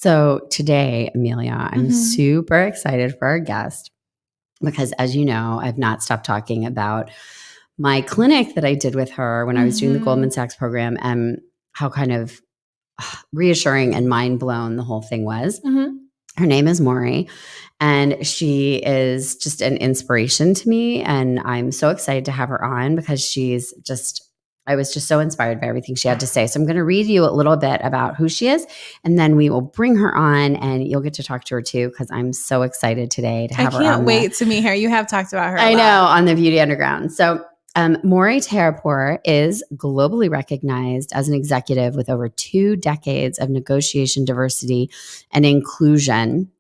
So today, Amelia, I'm super excited for our guest because, as you know, I've not stopped talking about my clinic that I did with her when I was doing the Goldman Sachs program and how kind of reassuring and mind blown the whole thing was. Her name is Mori, and she is just an inspiration to me. And I'm so excited to have her on because I was just so inspired by everything she had to say. So I'm going to read you a little bit about who she is, and then we will bring her on and you'll get to talk to her too, because I'm so excited today to have her on. I can't wait to meet her. You have talked about her. I know, on the Beauty Underground. So Mori Taheripour is globally recognized as an executive with over 2 decades of negotiation, diversity, and inclusion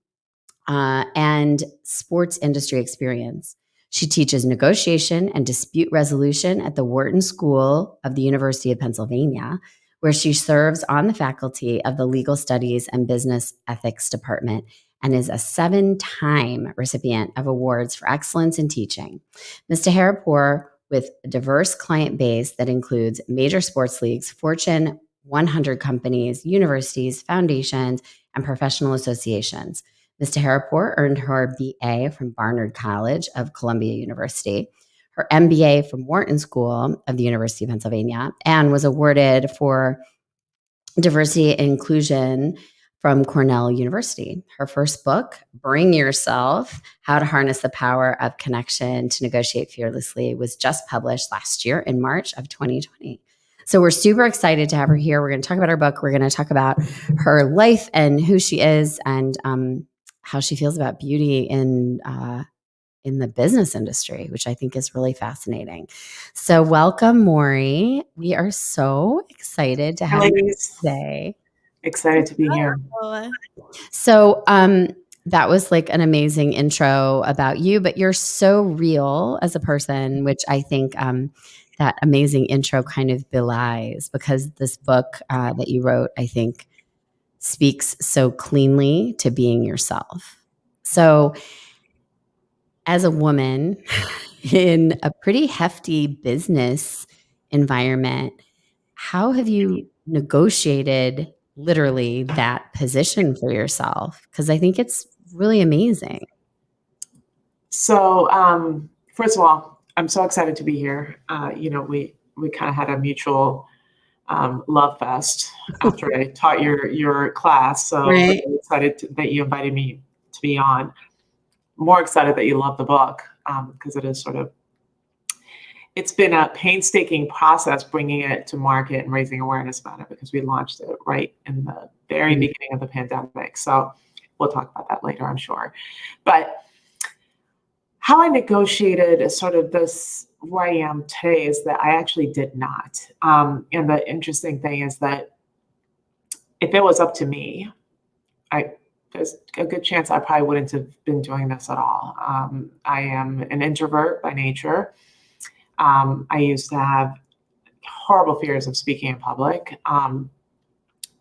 and sports industry experience. She teaches negotiation and dispute resolution at the Wharton School of the University of Pennsylvania, where she serves on the faculty of the Legal Studies and Business Ethics Department and is a 7-time recipient of awards for excellence in teaching. Ms. Taheripour, with a diverse client base that includes major sports leagues, Fortune 100 companies, universities, foundations, and professional associations. Ms. Taheripour earned her BA from Barnard College of Columbia University, her MBA from Wharton School of the University of Pennsylvania, and was awarded for diversity and inclusion from Cornell University. Her first book, Bring Yourself: How to Harness the Power of Connection to Negotiate Fearlessly, was just published last year in March of 2020. So we're super excited to have her here. We're going to talk about her book. We're going to talk about her life and who she is and how she feels about beauty in the business industry, which I think is really fascinating. So welcome, Mori. We are so excited to have you today. Excited to be here. So that was like an amazing intro about you, but you're so real as a person, which I think that amazing intro kind of belies, because this book that you wrote, I think, speaks so cleanly to being yourself. So as a woman in a pretty hefty business environment, how have you negotiated literally that position for yourself? Because I think it's really amazing. So first of all, I'm so excited to be here. We kind of had a mutual love fest after I taught your class. So I'm really excited that you invited me to be on. More excited that you love the book because it is it's been a painstaking process bringing it to market and raising awareness about it, because we launched it right in the very beginning of the pandemic. So we'll talk about that later, I'm sure. But how I negotiated sort of this where I am today is that I actually did not. And the interesting thing is that if it was up to me, there's a good chance I probably wouldn't have been doing this at all. I am an introvert by nature. I used to have horrible fears of speaking in public.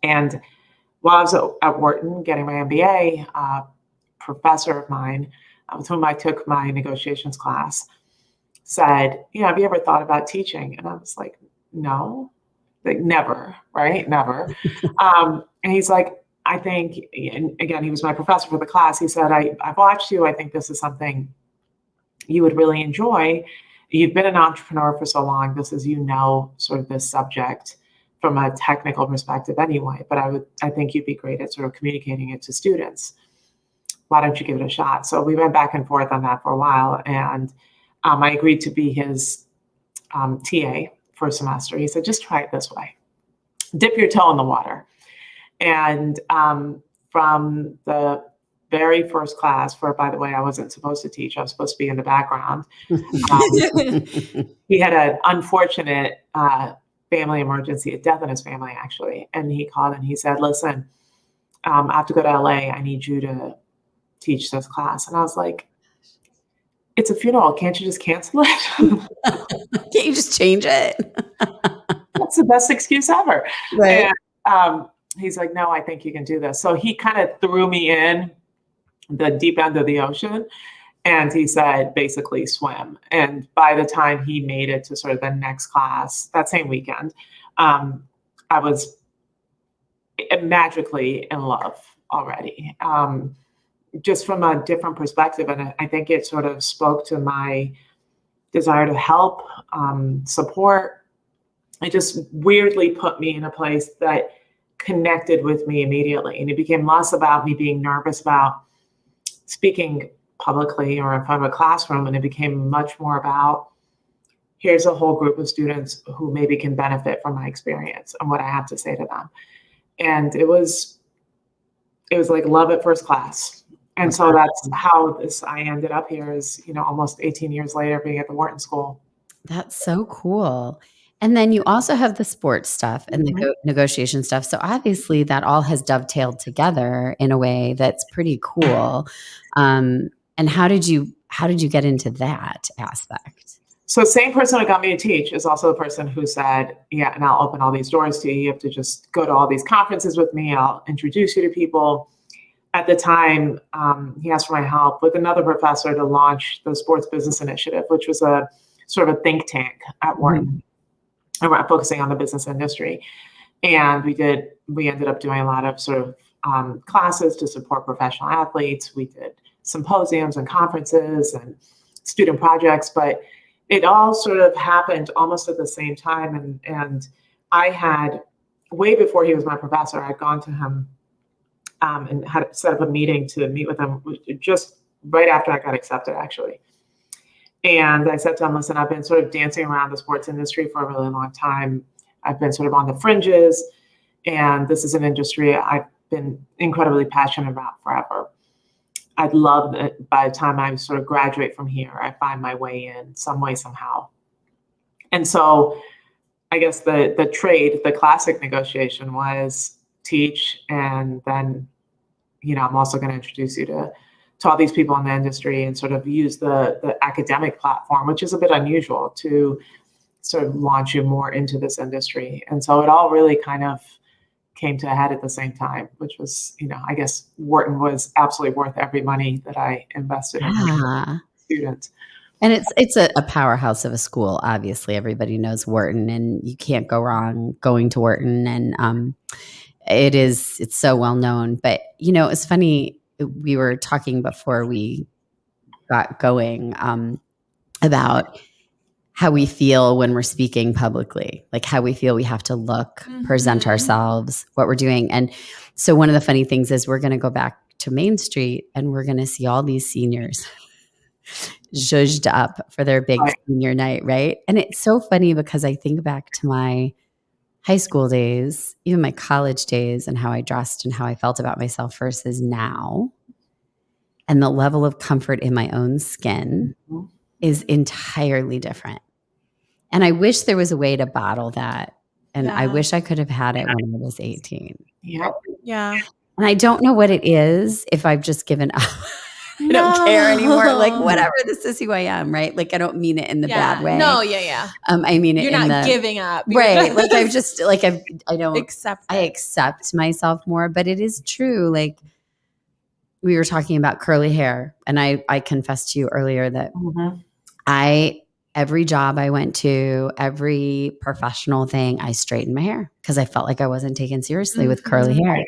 And while I was at Wharton getting my MBA, a professor of mine with whom I took my negotiations class said, have you ever thought about teaching? And I was like, no, like never, right? Never. And he's like, I think, and again, he was my professor for the class. He said, I've watched you. I think this is something you would really enjoy. You've been an entrepreneur for so long. This is, sort of this subject from a technical perspective anyway, but I think you'd be great at sort of communicating it to students. Why don't you give it a shot? So we went back and forth on that for a while. And I agreed to be his TA for a semester. He said, just try it this way. Dip your toe in the water. And from the very first class, where, by the way, I wasn't supposed to teach, I was supposed to be in the background. He had an unfortunate family emergency, a death in his family, actually. And he called and he said, listen, I have to go to LA. I need you to teach this class. And I was like, it's a funeral. Can't you just cancel it? Can't you just change it? That's the best excuse ever. Right. And he's like, no, I think you can do this. So he kind of threw me in the deep end of the ocean. And he said, basically swim. And by the time he made it to sort of the next class, that same weekend, I was magically in love already, just from a different perspective. And I think it sort of spoke to my desire to help, support. It just weirdly put me in a place that connected with me immediately. And it became less about me being nervous about speaking publicly or in front of a classroom. And it became much more about, here's a whole group of students who maybe can benefit from my experience and what I have to say to them. And it was like love at first class. And so that's how I ended up here, is, almost 18 years later, being at the Wharton School. That's so cool. And then you also have the sports stuff and the negotiation stuff. So obviously that all has dovetailed together in a way that's pretty cool. And how did you get into that aspect? So same person who got me to teach is also the person who said, yeah, and I'll open all these doors to you. You have to just go to all these conferences with me. I'll introduce you to people. At the time, he asked for my help with another professor to launch the Sports Business Initiative, which was a sort of a think tank at Wharton, and we're focusing on the business industry. And we ended up doing a lot of sort of classes to support professional athletes. We did symposiums and conferences and student projects, but it all sort of happened almost at the same time. And I had, way before he was my professor, I'd gone to him and had set up a meeting to meet with him just right after I got accepted, actually. And I said to him, listen, I've been sort of dancing around the sports industry for a really long time. I've been sort of on the fringes, and this is an industry I've been incredibly passionate about forever. I'd love that by the time I sort of graduate from here, I find my way in some way, somehow. And so I guess the classic negotiation was teach, and then, I'm also going to introduce you to all these people in the industry and sort of use the academic platform, which is a bit unusual, to sort of launch you more into this industry. And so it all really kind of came to a head at the same time, which was, I guess Wharton was absolutely worth every money that I invested in students. And it's a powerhouse of a school. Obviously, everybody knows Wharton, and you can't go wrong going to Wharton. And it's so well known. But it's funny. We were talking before we got going about how we feel when we're speaking publicly, like how we feel we have to look, present ourselves, what we're doing. And so one of the funny things is we're going to go back to Main Street and we're going to see all these seniors zhuzhed up for their big senior night, right? And it's so funny because I think back to my high school days, even my college days, and how I dressed and how I felt about myself versus now. And the level of comfort in my own skin is entirely different. And I wish there was a way to bottle that. And I wish I could have had it when I was 18. Yeah. And I don't know what it is, if I've just given up. I don't care anymore. Like, whatever, this is who I am, right? Like, I don't mean it in the bad way. No, I mean it You're not giving up. Right. Like, I've just, like, I accept myself more, but it is true. Like, we were talking about curly hair, and I confessed to you earlier that every job I went to, every professional thing, I straightened my hair because I felt like I wasn't taken seriously with curly hair,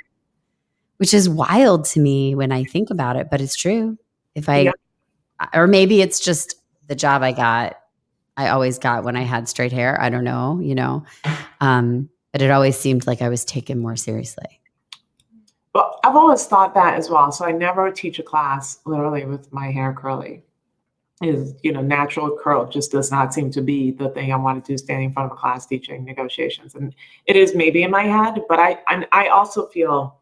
which is wild to me when I think about it, but it's true. Or maybe it's just the job I always got when I had straight hair. I don't know, but it always seemed like I was taken more seriously. Well, I've always thought that as well. So I never teach a class literally with my hair curly. Natural curl just does not seem to be the thing I want to do standing in front of a class teaching negotiations. And it is maybe in my head, but I also feel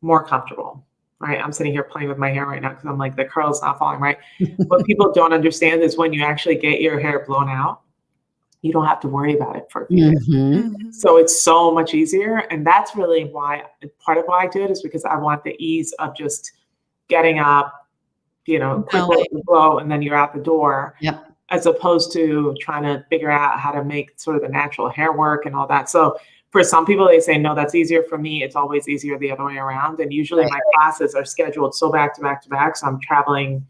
more comfortable, right? I'm sitting here playing with my hair right now because I'm like, the curl's not falling right. What people don't understand is when you actually get your hair blown out, you don't have to worry about it for a few days. So it's so much easier. And that's really part of why I do it, is because I want the ease of just getting up, quick blow, and then you're out the door, as opposed to trying to figure out how to make sort of the natural hair work and all that. So for some people, they say, no, that's easier. For me, it's always easier the other way around. And usually my classes are scheduled so back to back to back. So I'm traveling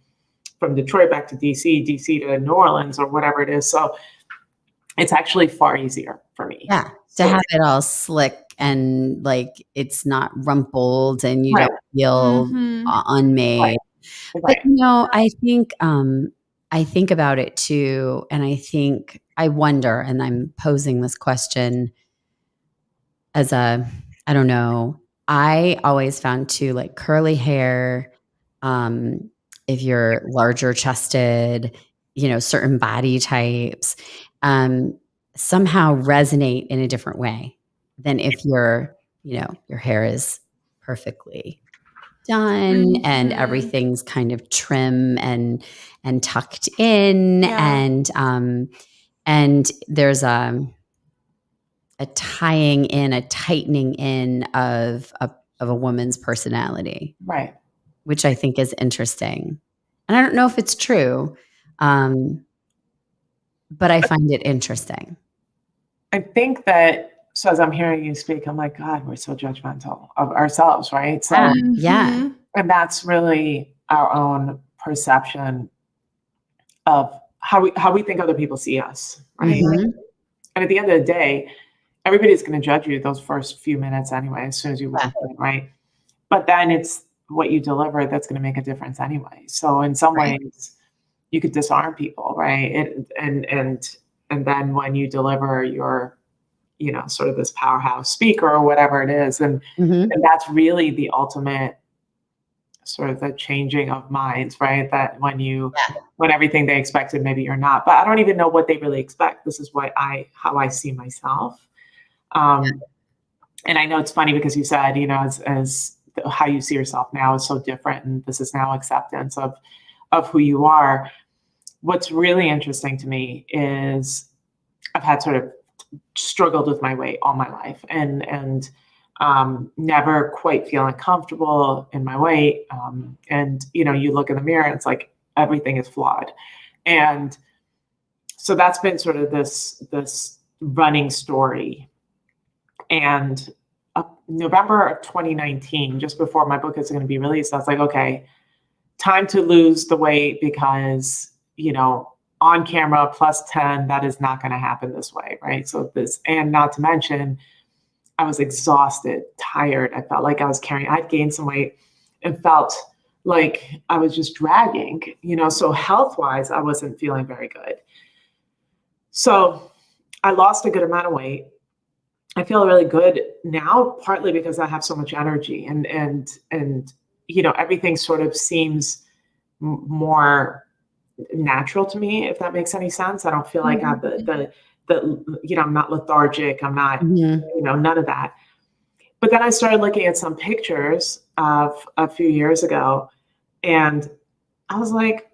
from Detroit back to DC to New Orleans, or whatever it is. So it's actually far easier for me. Yeah. To have it all slick and like it's not rumpled and you Right. don't feel unmade. Right. But you know, I think about it too, and I wonder, and I'm posing this question as I don't know. I always found too, like curly hair, if you're larger chested, you know, certain body types, somehow resonate in a different way than if your hair is perfectly done and everything's kind of trim and tucked in, and there's a tying in, a tightening in of a woman's personality, Right. which I think is interesting. And I don't know if it's true, but I find it interesting. I think that, so as I'm hearing you speak, I'm like, God, we're so judgmental of ourselves, right? So, Yeah. and that's really our own perception of how we think other people see us, right? Mhm. And at the end of the day, everybody's going to judge you those first few minutes anyway, as soon as you walk Yeah. in, right? But then it's what you deliver that's going to make a difference anyway. So in some Right. ways, you could disarm people, right? And then when you deliver your, sort of this powerhouse speaker or whatever it is, and that's really the ultimate sort of the changing of minds, right? That when everything they expected, maybe you're not. But I don't even know what they really expect. This is how I see myself. And I know it's funny because you said, as how you see yourself now is so different, and this is now acceptance of who you are. What's really interesting to me is I've had sort of struggled with my weight all my life, and never quite feeling comfortable in my weight. And you look in the mirror, and it's like everything is flawed, and so that's been sort of this running story. And November of 2019, just before my book is going to be released, I was like, okay, time to lose the weight because, on camera plus 10, that is not going to happen this way, right? So and not to mention, I was exhausted, tired. I felt like I'd gained some weight and felt like I was just dragging, so health-wise, I wasn't feeling very good. So I lost a good amount of weight. I feel really good now, partly because I have so much energy and everything sort of seems more natural to me, if that makes any sense. I don't feel like I have the I'm not lethargic. I'm not, none of that. But then I started looking at some pictures of a few years ago, and I was like,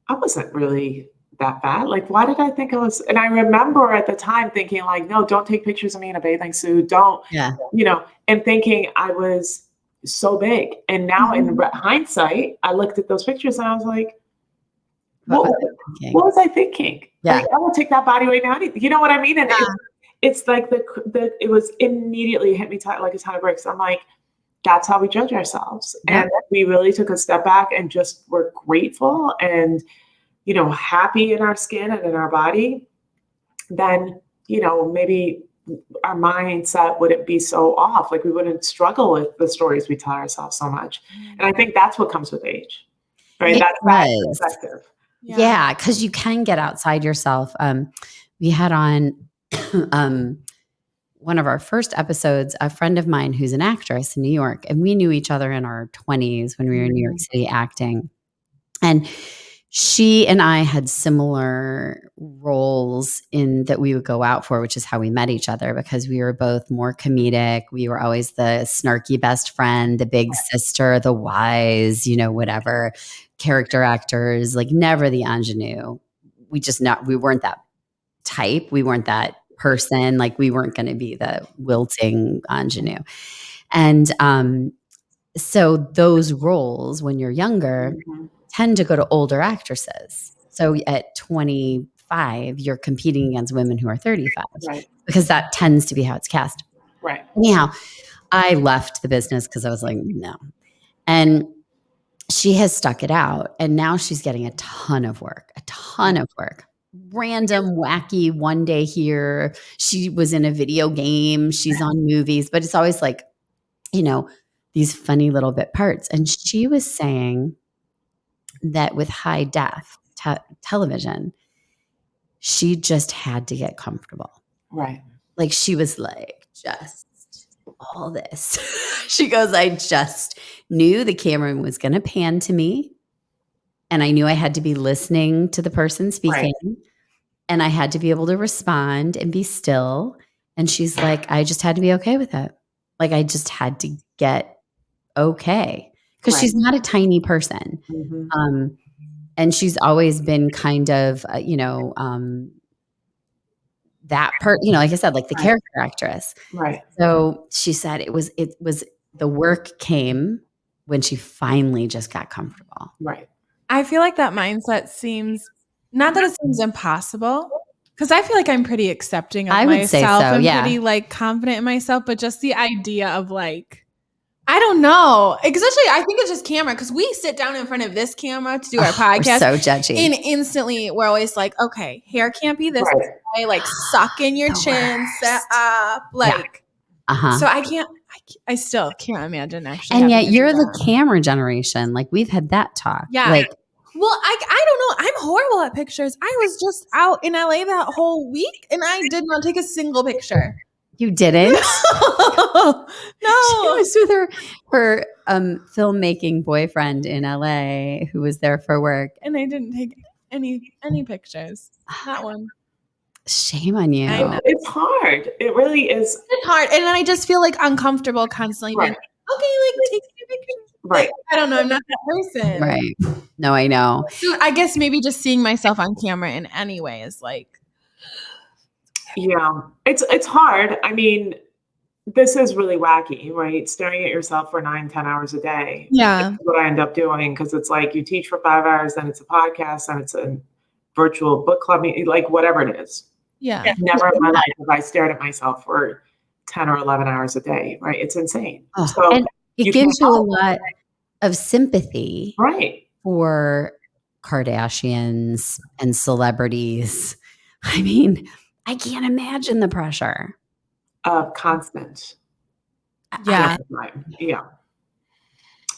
I wasn't really that bad. Like, why did I think I was? And I remember at the time thinking like, no, don't take pictures of me in a bathing suit. Don't, and thinking I was so big. And now in hindsight, I looked at those pictures and I was like, what was I thinking? Yeah. Like, I would take that body weight now. You know what I mean? And it's like it was immediately hit me like a ton of bricks. I'm like, that's how we judge ourselves. Yeah. And we really took a step back and just were grateful and, happy in our skin and in our body, then, maybe our mindset wouldn't be so off. Like we wouldn't struggle with the stories we tell ourselves so much. And I think that's what comes with age, right? That's that perspective. Yeah, because you can get outside yourself. We had on one of our first episodes a friend of mine who's an actress in New York, and we knew each other in our 20s when we were in New York City acting. And she and I had similar roles in that we would go out for, which is how we met each other, because we were both more comedic. We were always the snarky best friend, the big sister, the wise, whatever character actors, like never the ingenue. We weren't that type. We weren't that person. Like we weren't going to be the wilting ingenue. And so those roles when you're younger tend to go to older actresses. So at 25, you're competing against women who are 35, because that tends to be how it's cast. Right. Anyhow, I left the business because I was like, no. And she has stuck it out. And now she's getting a ton of work, random, wacky one day here. She was in a video game. She's on movies, but it's always like, these funny little bit parts. And she was saying that with high def television, she just had to get comfortable. Right. Like she was like, just all this. She goes, I just knew the camera was going to pan to me. And I knew I had to be listening to the person speaking. Right. And I had to be able to respond and be still. And she's like, I just had to be okay with it. Like I just had to get okay. Because she's not a tiny person. Mm-hmm. And she's always been kind of, that like I said, like the character actress. Right. So she said it was the work came when she finally just got comfortable. Right. I feel like that mindset seems, not that it seems impossible, because I feel like I'm pretty accepting of myself. I would say so, and yeah. pretty like confident in myself, but just the idea of like, I don't know. Especially, I think it's just camera, because we sit down in front of this camera to do our podcast. We're so judgy. And instantly, we're always like, okay, hair can't be this way. Like, suck in your chin, set up. Like, so I still can't imagine actually. And yet you're the camera generation. Like, we've had that talk. Yeah. Like, well, I don't know. I'm horrible at pictures. I was just out in LA that whole week, and I did not take a single picture. You didn't? No. She was with her filmmaking boyfriend in LA who was there for work. And I didn't take any pictures. Not one. Shame on you. It's hard. It really is. It's hard. And I just feel like uncomfortable constantly being, okay, like take a picture. Right. Like, I don't know. I'm not that person. Right. No, I know. So I guess maybe just seeing myself on camera in any way is like. Yeah, it's hard. I mean, this is really wacky, right? Staring at yourself for 9-10 hours a day. Yeah. That's what I end up doing, because it's like you teach for 5 hours, then it's a podcast, then it's a virtual book club, like whatever it is. Yeah. Never in my life have I stared at myself for 10 or 11 hours a day, right? It's insane. So and it gives you a lot of sympathy, right, for Kardashians and celebrities. I mean, I can't imagine the pressure. Constant. Yeah. Yeah.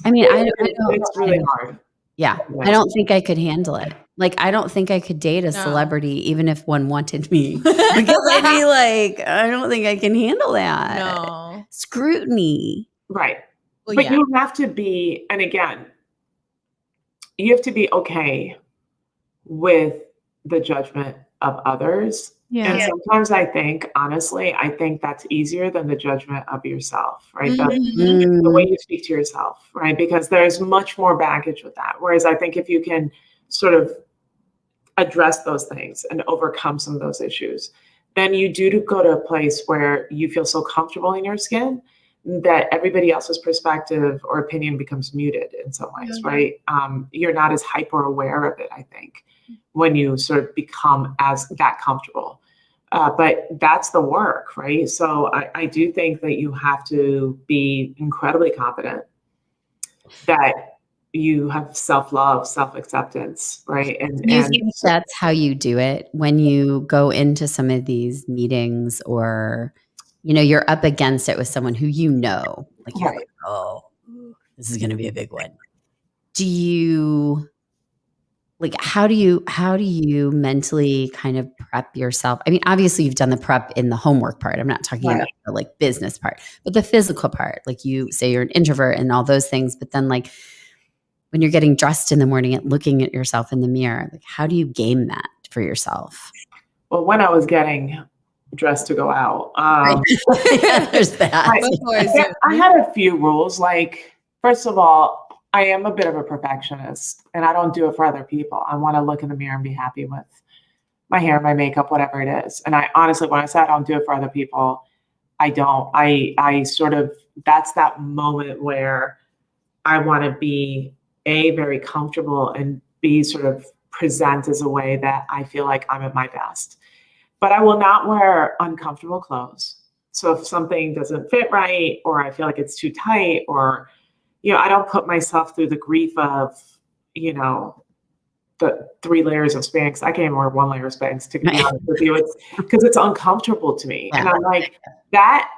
I mean, it's really hard. Yeah. I don't think I could handle it. Like, I don't think I could date a celebrity, even if one wanted me. Because I'd be like, I don't think I can handle that. No. Scrutiny. Right. Well, but you have to be, and again, you have to be okay with the judgment of others. Yeah. And sometimes I think that's easier than the judgment of yourself, right? The way you speak to yourself, right? Because there's much more baggage with that. Whereas I think if you can sort of address those things and overcome some of those issues, then you do go to a place where you feel so comfortable in your skin that everybody else's perspective or opinion becomes muted in some ways, right? You're not as hyper aware of it, I think, when you sort of become that comfortable. But that's the work, right? So I do think that you have to be incredibly confident that you have self-love, self-acceptance, right? And do you think that's how you do it when you go into some of these meetings, or, you're up against it with someone who like, you're like, oh, this is going to be a big one. Do you... Like, how do you mentally kind of prep yourself? I mean, obviously you've done the prep in the homework part. I'm not talking about the like business part, but the physical part. Like, you say you're an introvert and all those things, but then like when you're getting dressed in the morning and looking at yourself in the mirror, like, how do you game that for yourself? Well, when I was getting dressed to go out, there's that. I had a few rules. Like, first of all, I am a bit of a perfectionist, and I don't do it for other people. I want to look in the mirror and be happy with my hair, my makeup, whatever it is. And I honestly, when I say I don't do it for other people, I don't. I sort of, that's that moment where I want to be very comfortable, and B, sort of present as a way that I feel like I'm at my best. But I will not wear uncomfortable clothes. So if something doesn't fit right, or I feel like it's too tight, or I don't put myself through the grief of, the 3 layers of Spanx. I can't even wear 1 layer of Spanx, to be honest with you. It's because it's uncomfortable to me. And I'm like, that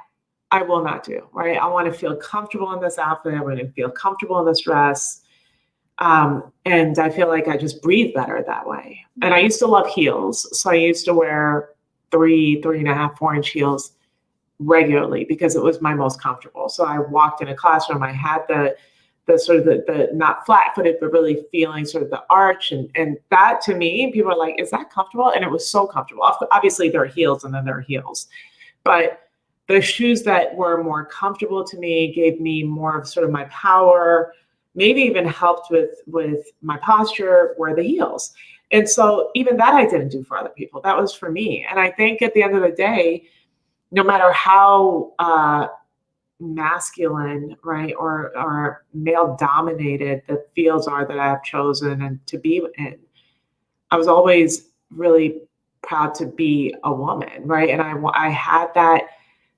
I will not do, right? I want to feel comfortable in this outfit. I want to feel comfortable in this dress. And I feel like I just breathe better that way. And I used to love heels. So I used to wear 3.5, 4-inch heels regularly because it was my most comfortable. So I walked in a classroom, I had the sort of the not flat footed, but really feeling sort of the arch. And that to me, people are like, is that comfortable? And it was so comfortable. Obviously there are heels and then there are heels, but the shoes that were more comfortable to me gave me more of sort of my power, maybe even helped with my posture, were the heels. And so even that I didn't do for other people. That was for me. And I think at the end of the day, no matter how masculine, right, or male dominated the fields are that I have chosen and to be in, I was always really proud to be a woman, right? And I had that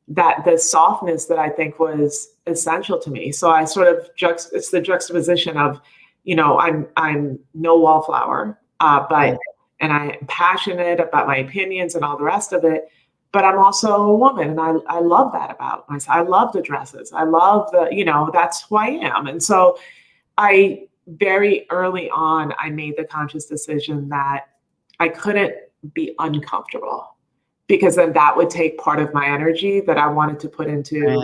the softness that I think was essential to me. So I sort of it's the juxtaposition of, I'm no wallflower, but and I'm passionate about my opinions and all the rest of it. But I'm also a woman, and I love that about myself. I love the dresses. I love that's who I am. And so I very early on, I made the conscious decision that I couldn't be uncomfortable, because then that would take part of my energy that I wanted to put into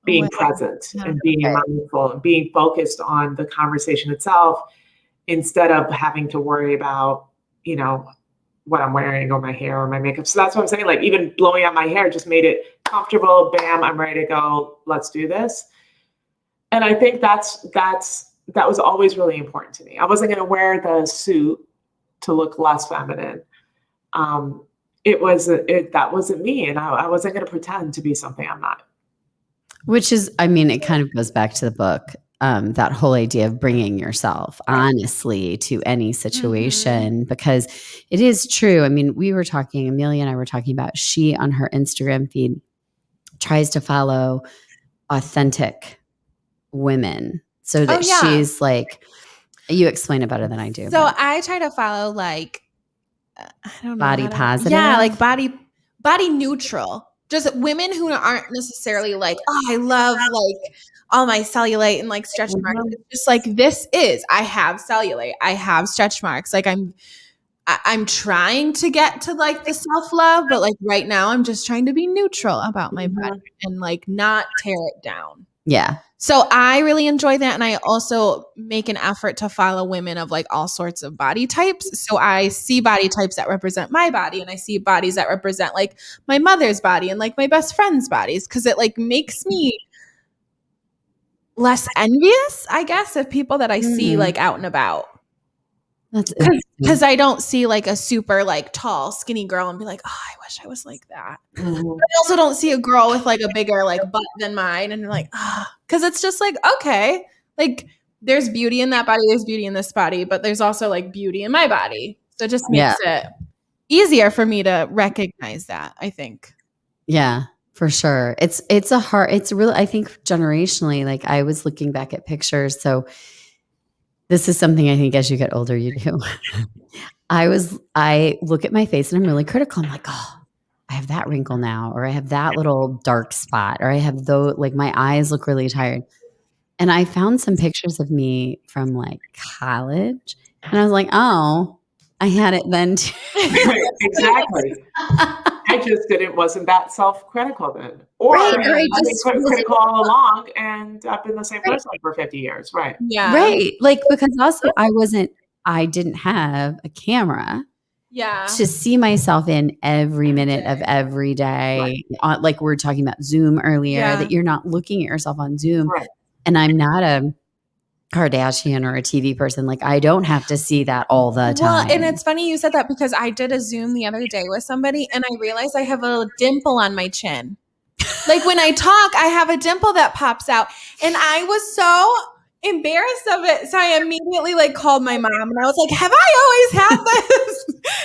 being present and being mindful and being focused on the conversation itself, instead of having to worry about, what I'm wearing or my hair or my makeup. So that's what I'm saying. Like, even blowing out my hair just made it comfortable. Bam, I'm ready to go. Let's do this. And I think that was always really important to me. I wasn't going to wear the suit to look less feminine. That wasn't me. And I wasn't going to pretend to be something I'm not. Which is, it kind of goes back to the book. That whole idea of bringing yourself honestly to any situation, because it is true. Amelia and I were talking about, she on her Instagram feed tries to follow authentic women so that she's like, you explain it better than I do. So I try to follow I don't know. Body positive. Yeah, like body neutral. Just women who aren't necessarily like, oh, I love all my cellulite and stretch marks. It's just I have cellulite. I have stretch marks. I'm trying to get to the self-love, but right now I'm just trying to be neutral about my body and not tear it down. Yeah. So I really enjoy that. And I also make an effort to follow women of all sorts of body types. So I see body types that represent my body, and I see bodies that represent my mother's body and my best friend's bodies. Cause it makes me less envious, I guess, of people that I see out and about. That's because I don't see a super tall skinny girl and be like, oh, I wish I was like that. But I also don't see a girl with a bigger butt than mine, and you're because it's just okay, there's beauty in that body, there's beauty in this body, but there's also beauty in my body. So it just makes it easier for me to recognize that, I think. Yeah. For sure. It's really, I think generationally, I was looking back at pictures. So this is something I think as you get older, you do. I look at my face and I'm really critical. I'm like, oh, I have that wrinkle now, or I have that little dark spot, or I have my eyes look really tired. And I found some pictures of me from college, and I was like, oh, I had it then too. Exactly. I just wasn't that self-critical then. Or I've been critical all along, and I've been the same person for 50 years. Right. Yeah. Right. Because also I didn't have a camera to see myself in every minute of every day. Right. We were talking about Zoom earlier, that you're not looking at yourself on Zoom. Right. And I'm not a Kardashian or a TV person. I don't have to see that all the time. Well, and it's funny you said that, because I did a Zoom the other day with somebody, and I realized I have a dimple on my chin. When I talk, I have a dimple that pops out, and I was so embarrassed of it. So I immediately called my mom, and I was like, have I always had this?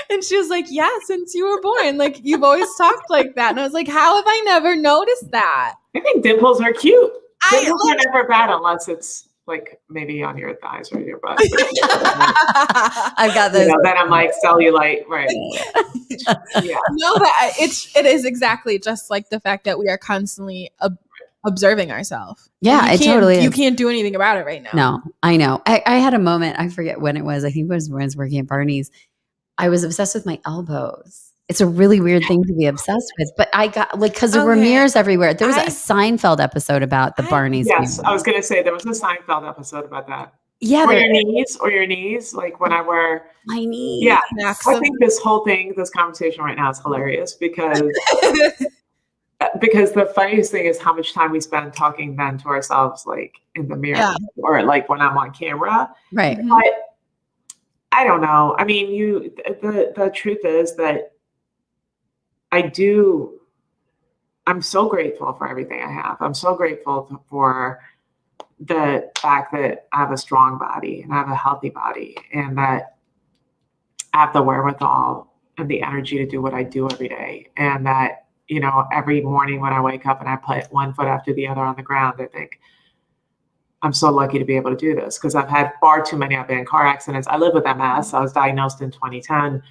And she was like, yeah, since you were born, you've always talked like that. And I was like, how have I never noticed that? I think dimples are cute. Dimples are never bad unless it's like maybe on your thighs or your butt. I've got those. Then I'm like cellulite, right? Yeah. No, but it is exactly just like the fact that we are constantly observing ourselves. Yeah, it totally is. You can't do anything about it right now. No, I know. I had a moment. I forget when it was. I think it was when I was working at Barney's. I was obsessed with my elbows. It's a really weird thing to be obsessed with, but I got like, because there were mirrors everywhere. There was a Seinfeld episode about the Barney's. Yes, I was going to say there was a Seinfeld episode about that. Yeah, or your knees, like when I wear my knees. Yeah, I think this conversation right now is hilarious because the funniest thing is how much time we spend talking then to ourselves, like in the mirror or like when I'm on camera. Right. But I don't know. I mean, the truth is that I'm so grateful for everything I have. I'm so grateful for the fact that I have a strong body and I have a healthy body and that I have the wherewithal and the energy to do what I do every day. And that, every morning when I wake up and I put one foot after the other on the ground, I think I'm so lucky to be able to do this because I've had far too many. I've been in car accidents. I live with MS. I was diagnosed in 2010.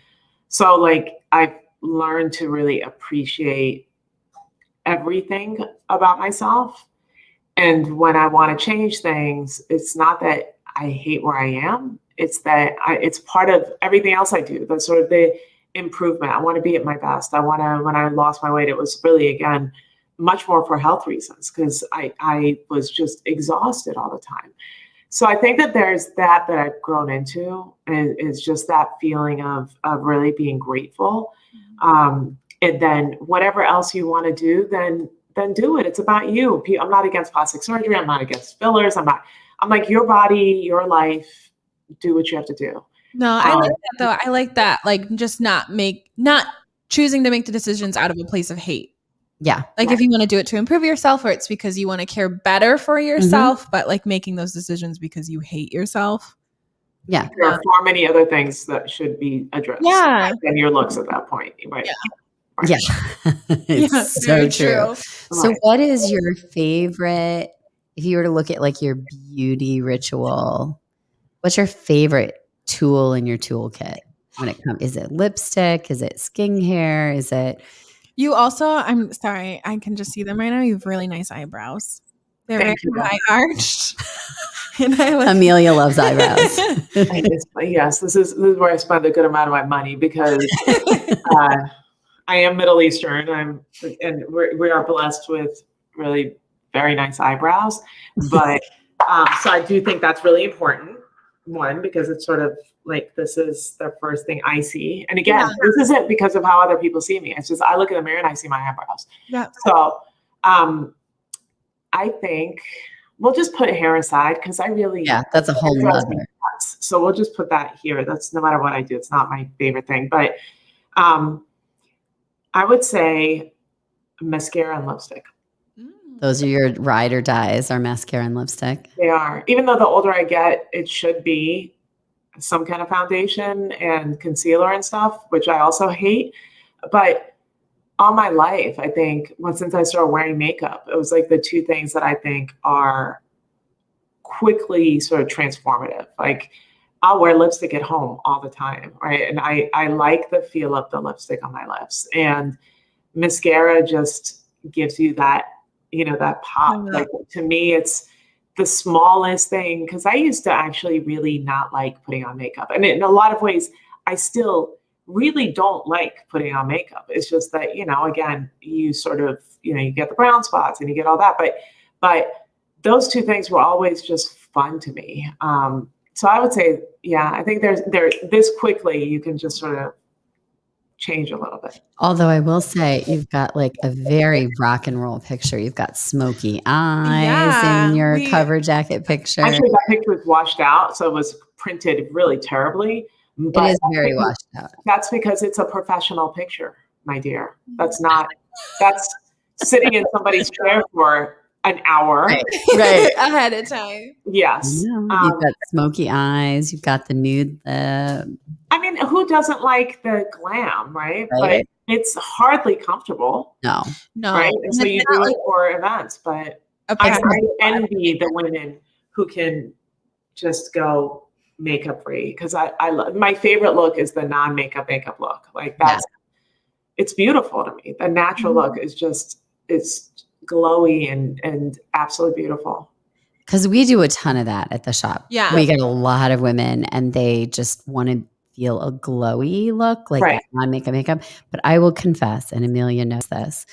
So like I've learned to really appreciate everything about myself. And when I want to change things, it's not that I hate where I am. It's that it's part of everything else I do. That's sort of the improvement. I want to be at my best. when I lost my weight, it was really, again, much more for health reasons because I was just exhausted all the time. So I think that there's that I've grown into, and it's just that feeling of really being grateful. And then whatever else you want to do, then do it. It's about you. I'm not against plastic surgery. I'm not against fillers. I'm like, your body, your life, do what you have to do. No, I like that though. I like that. Like just not choosing to make the decisions out of a place of hate. Yeah. Like if you want to do it to improve yourself or it's because you want to care better for yourself, but like making those decisions because you hate yourself. Yeah. There are far many other things that should be addressed than your looks at that point. Right. Yeah. Right. Yeah. It's so true. So what is your favorite, if you were to look at like your beauty ritual, what's your favorite tool in your toolkit when it comes? Is it lipstick? Is it skincare? Is it? You also, I'm sorry, I can just see them right now. You have really nice eyebrows. They're very high arched. And Amelia loves eyebrows. Yes, this is where I spend a good amount of my money because I am Middle Eastern. We are blessed with really very nice eyebrows, but so I do think that's really important. One, because it's sort of like this is the first thing I see, and again, this isn't because of how other people see me. It's just I look in the mirror and I see my eyebrows. Yeah. So I think we'll just put hair aside because that's a whole nother. So we'll just put that here. That's no matter what I do, it's not my favorite thing, but I would say mascara and lipstick. Those are your ride or dies, are mascara and lipstick. They are. Even though the older I get, it should be some kind of foundation and concealer and stuff, which I also hate. But all my life, I think, since I started wearing makeup, it was like the two things that I think are quickly sort of transformative. Like I'll wear lipstick at home all the time, right? And I like the feel of the lipstick on my lips. And mascara just gives you that, that pop. Like to me, it's the smallest thing because I used to actually really not like putting on makeup. And in a lot of ways, I still really don't like putting on makeup. It's just that, again, you sort of, you get the brown spots and you get all that. But those two things were always just fun to me. So I would say, I think there's this quickly, you can just sort of change a little bit. Although I will say you've got like a very rock and roll picture. You've got smoky eyes in your cover jacket picture. Actually, that picture was washed out, so it was printed really terribly. But it is very washed out. That's because it's a professional picture, my dear. That's sitting in somebody's chair for an hour. Right. Ahead of time. Yes. You've got smoky eyes. You've got the nude lip. I mean, who doesn't like the glam, right? But it's hardly comfortable. No. Right? And so you do it for events. But I envy the women who can just go makeup free. Cause I love, my favorite look is the non-makeup makeup look. Like it's beautiful to me. The natural look is just, it's glowy and absolutely beautiful. Because we do a ton of that at the shop. Yeah. We get a lot of women and they just want to feel a glowy look, like that non-makeup. But I will confess, and Amelia knows this,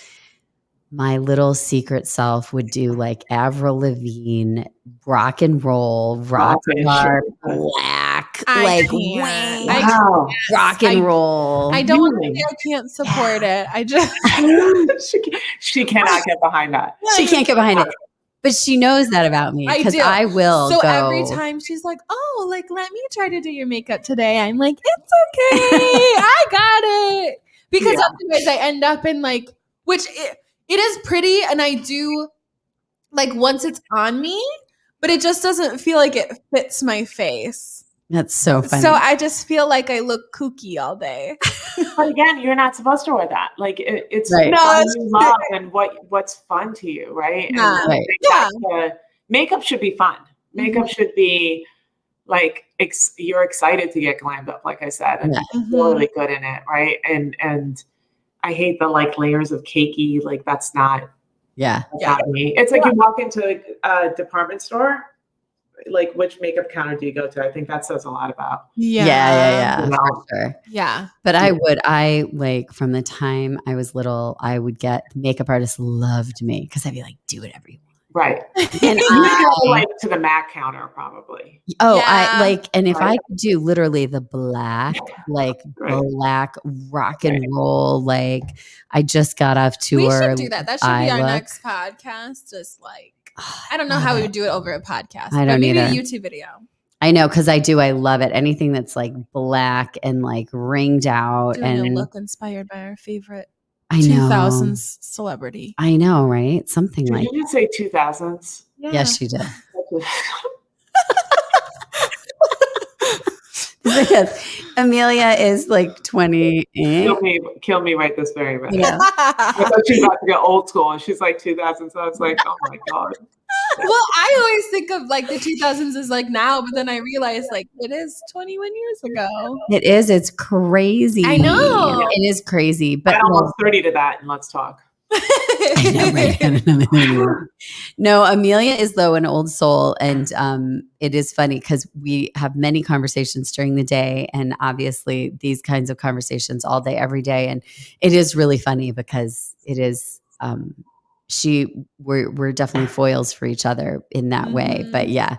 my little secret self would do like Avril Lavigne, rock and roll, rock star, black, like way rock and roll. I don't want to say I can't support it. I just she cannot get behind that. She can't get behind it. But she knows that about me because I will So go. every time she's like, "Oh, like let me try to do your makeup today," I'm like, "It's okay, I got it." Because otherwise, I end up in like, which it is pretty, and I do like once it's on me, but it just doesn't feel like it fits my face. That's so funny. So I just feel like I look kooky all day. But again, you're not supposed to wear that. Like it's right. what you love and what's fun to you, right? Yeah. And makeup should be fun. Makeup should be like you're excited to get glammed up, like I said, and you're really good in it, right? And I hate the like layers of cakey. Like that's not not me. It's like you walk into a department store. Like which makeup counter do you go to? I think that says a lot about. Yeah. You know? For sure. Yeah. But I like from the time I was little, I would get makeup artists loved me because I'd be like, do whatever you want. Right. And you go like to the MAC counter probably. Oh, I like, and if I could do literally the black, like black rock and roll, like I just got off tour. We should do that. That should be our next podcast. Just like, I don't know how we would do it over a podcast. I don't maybe either. a YouTube video. I know, because I do. I love it. Anything that's like black and like ringed out. Doing and a look inspired by our favorite 2000s celebrity. I know, right? Something Did like you just say 2000s? Yeah. Yes, she did. Amelia is like 28. Kill me right this very minute. Yeah. I thought she was about to get old school, and she's like 2000. So I was like, oh my god. Well, I always think of like the 2000s as like now, but then I realize like it is 21 years ago. It is. It's crazy. I know. It is crazy. But I'm almost 30 to that, and let's talk. I know, right? No, Amelia is though an old soul, and it is funny because we have many conversations during the day, and obviously these kinds of conversations all day, every day, and it is really funny because it is. We're definitely foils for each other in that way, but yeah.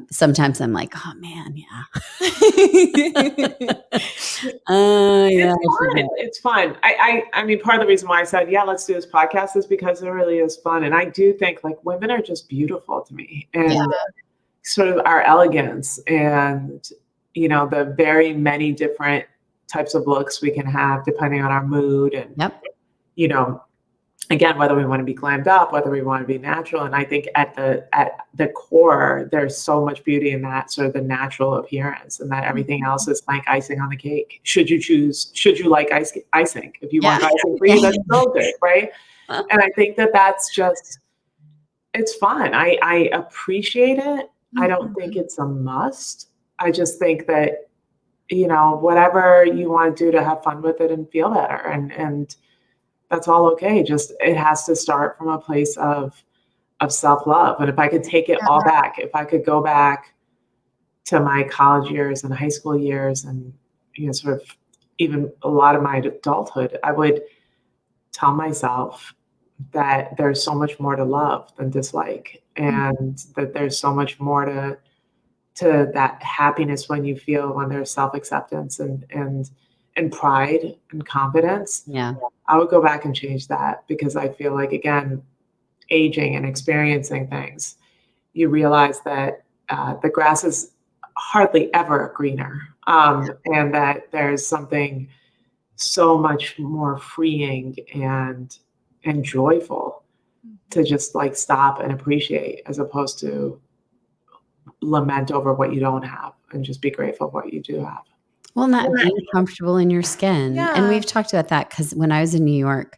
Sometimes I'm like, oh man, It's fun. I mean, part of the reason why I said, let's do this podcast is because it really is fun. And I do think like women are just beautiful to me, and sort of our elegance and, you know, the very many different types of looks we can have depending on our mood and, you know, again, whether we want to be glammed up, whether we want to be natural. And I think at the core, there's so much beauty in that sort of the natural appearance, and that everything else is like icing on the cake. Should you like icing? If you want icing for you, that's so good, right? And I think that's just, it's fun. I appreciate it. I don't think it's a must. I just think that, you know, whatever you want to do to have fun with it and feel better, and that's all okay. Just, it has to start from a place of self-love. And if I could take it all back, if I could go back to my college years and high school years and, you know, sort of even a lot of my adulthood, I would tell myself that there's so much more to love than dislike, and that there's so much more to that happiness when there's self-acceptance and pride and confidence. Yeah. I would go back and change that, because I feel like, again, aging and experiencing things, you realize that the grass is hardly ever greener, and that there's something so much more freeing and joyful to just like stop and appreciate, as opposed to lament over what you don't have, and just be grateful for what you do have. Well, not being comfortable in your skin. And we've talked about that because when I was in New York,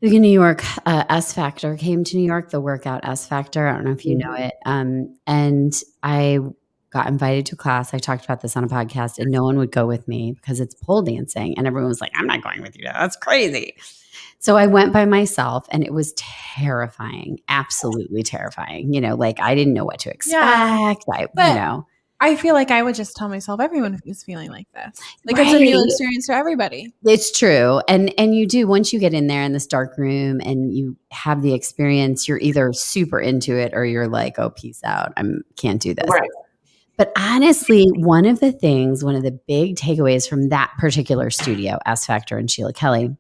The New York S Factor came to New York, the workout S Factor. I don't know if you know it. And I got invited to a class. I talked about this on a podcast, and no one would go with me because it's pole dancing. And everyone was like, I'm not going with you. That's crazy. So I went by myself, and it was terrifying, absolutely terrifying. Like I didn't know what to expect. I feel like I would just tell myself everyone is feeling like this. Like it's a new experience for everybody. It's true. And you do, once you get in there in this dark room and you have the experience, you're either super into it or you're like, oh, peace out. I can't do this. Right. But honestly, one of the big takeaways from that particular studio, S Factor and Sheila Kelly,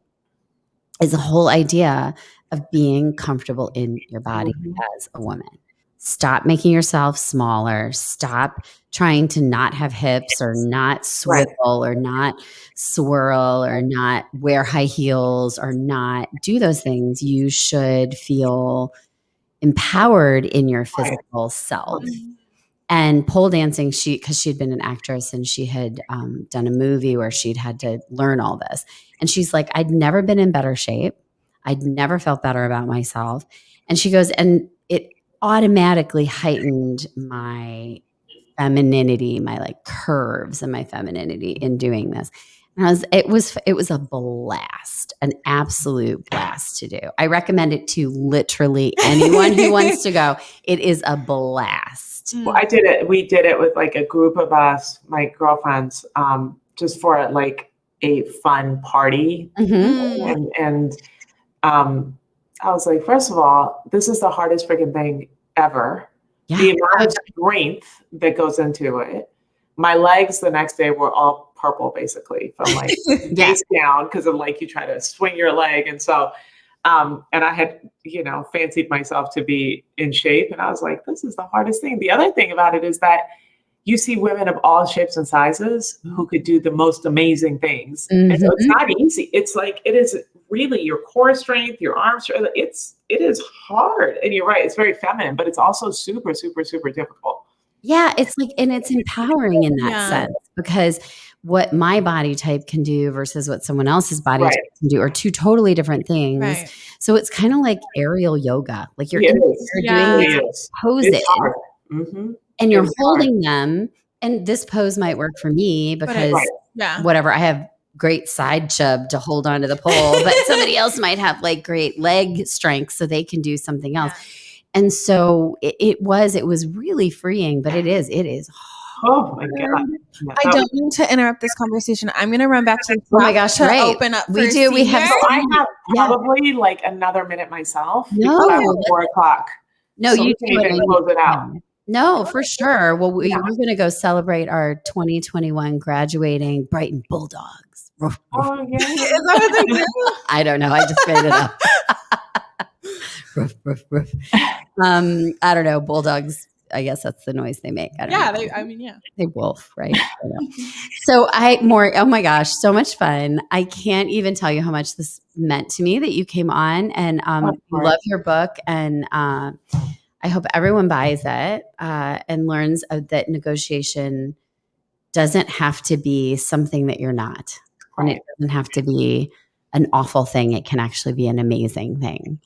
is the whole idea of being comfortable in your body as a woman. Stop making yourself smaller. Stop trying to not have hips or not swivel or not swirl or not wear high heels or not do those things. You should feel empowered in your physical self. And pole dancing, because she'd been an actress and she had done a movie where she'd had to learn all this. And she's like, I'd never been in better shape. I'd never felt better about myself. And she goes, and it automatically heightened my femininity, my like curves and my femininity in doing this. And it was a blast, an absolute blast to do. I recommend it to literally anyone who wants to go. It is a blast. Well, we did it with like a group of us, my girlfriends, just for like a fun party. And I was like, first of all, this is the hardest freaking thing ever. Yeah. The amount of strength that goes into it. My legs the next day were all purple, basically, from like face down, because of like you try to swing your leg. And so, and I had, fancied myself to be in shape. And I was like, this is the hardest thing. The other thing about it is that you see women of all shapes and sizes who could do the most amazing things. And so it's not easy. It's like, it is really your core strength, your arm strength. It is hard. And you're right. It's very feminine, but it's also super, super, super difficult. Yeah. It's like, and it's empowering in that sense, because what my body type can do versus what someone else's body type can do are two totally different things. Right. So it's kind of like aerial yoga. Like you're doing these poses and you're holding them. And this pose might work for me because whatever, I have great side chub to hold onto the pole, but somebody else might have like great leg strength so they can do something else. And so it was really freeing, but it is hard. Oh my God. I don't mean to interrupt this conversation. I'm going to run back to the oh my gosh, to open up. We do. We have. I have probably like another minute myself. No, 4 o'clock. No, so you can even close it out. No, for sure. Well, we're going to go celebrate our 2021 graduating Brighton Bulldogs. Oh yeah, is that what they do? I don't know. I just made it up. Ruff, ruff, ruff. I don't know. Bulldogs. I guess that's the noise they make. I don't know. They wolf, right? So oh my gosh, so much fun. I can't even tell you how much this meant to me that you came on, and love your book, and I hope everyone buys it and learns that negotiation doesn't have to be something that you're not, and it doesn't have to be an awful thing. It can actually be an amazing thing.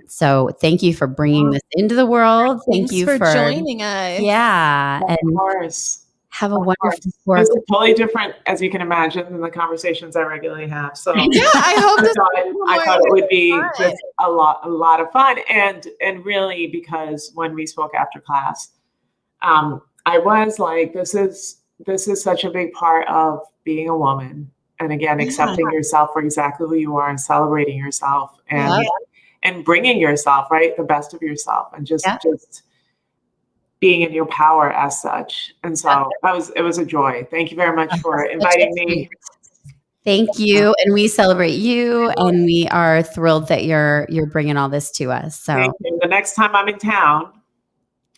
So thank you for bringing this into the world. Thank you for joining us. Yeah. Of course. Have a wonderful work. It's totally different, as you can imagine, than the conversations I regularly have. So I hope I thought it would be just a lot of fun. And really, because when we spoke after class, I was like, this is such a big part of being a woman. And again, accepting yourself for exactly who you are and celebrating yourself and bringing yourself, right, the best of yourself, and just being in your power as such. And so it was a joy. Thank you very much for inviting me. Thank you. And we celebrate you, and we are thrilled that you're bringing all this to us. So thank you. The next time I'm in town,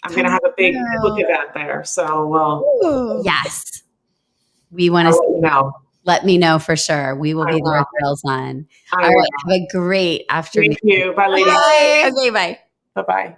I'm going to have a big book event there. So yes, we want to know. Let me know for sure. We will be there, girls on. All right. Have a great afternoon. Thank you. Bye, ladies. Bye. Okay, bye. Bye-bye.